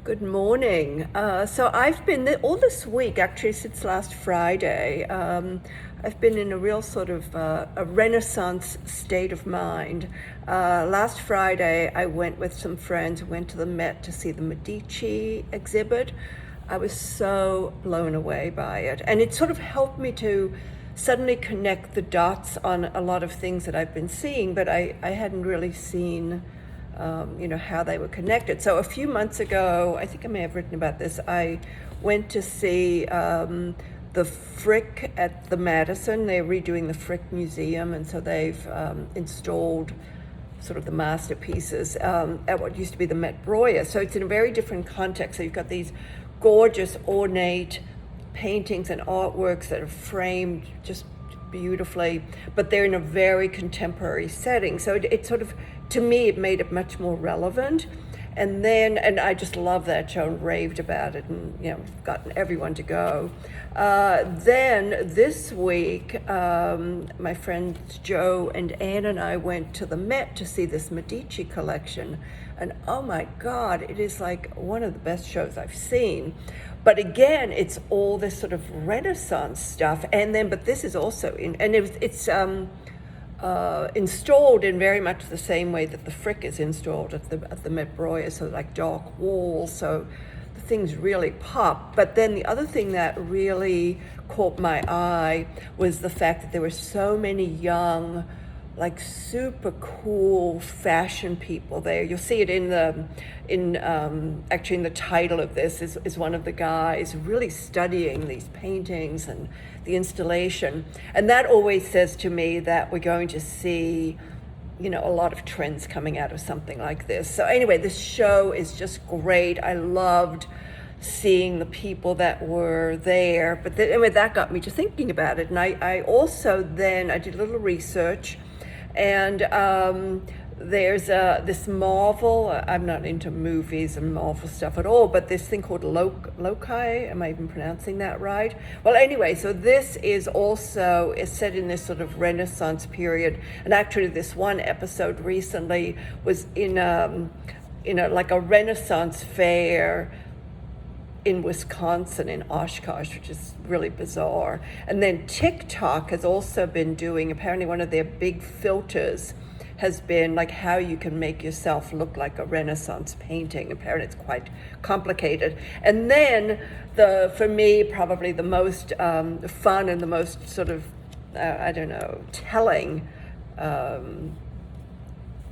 Good morning. So I've been all this week, actually since last Friday, I've been in a real sort of a renaissance state of mind. Last Friday, I went with some friends, went to the Met to see the Medici exhibit. I was so blown away by it. And it sort of helped me to suddenly connect the dots on a lot of things that I've been seeing, but I hadn't really seen how they were connected. So a few months ago, I think I may have written about this, I went to see the Frick at the Madison. They're redoing the Frick Museum, and so they've installed sort of the masterpieces at what used to be the Met Breuer. So it's in a very different context. So you've got these gorgeous, ornate paintings and artworks that are framed just beautifully, but they're in a very contemporary setting. So it sort of, to me, it made it much more relevant. And I just love that show and raved about it, and gotten everyone to go. Then this week, my friends Joe and Anne and I went to the Met to see this Medici collection, and oh my God, it is like one of the best shows I've seen. But again, it's all this sort of Renaissance stuff, but this is also it's installed in very much the same way that the Frick is installed at the Met Breuer, so like dark walls, so the things really pop. But then the other thing that really caught my eye was the fact that there were so many young, like super cool fashion people there. You'll see it in the title of this is one of the guys really studying these paintings and the installation. And that always says to me that we're going to see, a lot of trends coming out of something like this. So anyway, this show is just great. I loved seeing the people that were there. But anyway, that got me to thinking about it. And I also then, I did a little research. And there's this Marvel, I'm not into movies and Marvel stuff at all, but this thing called Loki, am I even pronouncing that right? Well, anyway, so this is set in this sort of Renaissance period. And actually this one episode recently was in like a Renaissance fair in Wisconsin, in Oshkosh, which is really bizarre. And then Tik Tok has also been doing, apparently one of their big filters has been like how you can make yourself look like a Renaissance painting. Apparently it's quite complicated. And then for me, probably the most fun and the most sort of, telling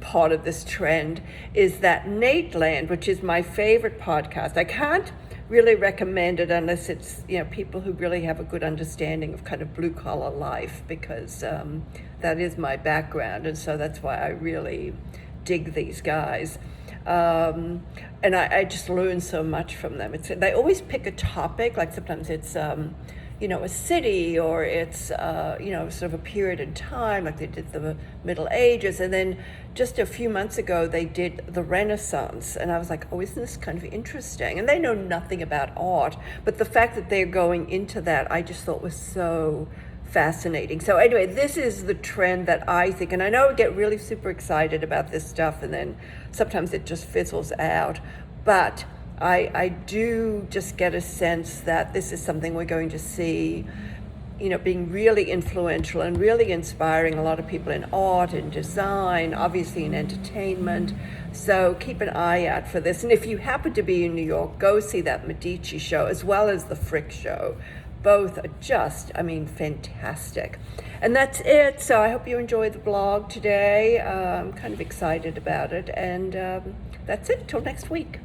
part of this trend is that NATELAND, which is my favorite podcast. I can't really recommend it unless it's people who really have a good understanding of kind of blue collar life, because that is my background, and so that's why I really dig these guys. And I just learn so much from them. They always pick a topic, like sometimes it's a city, or it's sort of a period in time, like they did the Middle Ages, and then just a few months ago they did the Renaissance, and I was like, oh, isn't this kind of interesting? And they know nothing about art, but the fact that they're going into that, I just thought was so fascinating. So anyway, this is the trend that I think, and I know I get really super excited about this stuff, and then sometimes it just fizzles out, but I do just get a sense that this is something we're going to see, being really influential and really inspiring a lot of people in art and design, obviously in entertainment. So keep an eye out for this. And if you happen to be in New York, go see that Medici show as well as the Frick show. Both are just, fantastic. And that's it. So I hope you enjoyed the blog today. I'm kind of excited about it. And that's it. Till next week.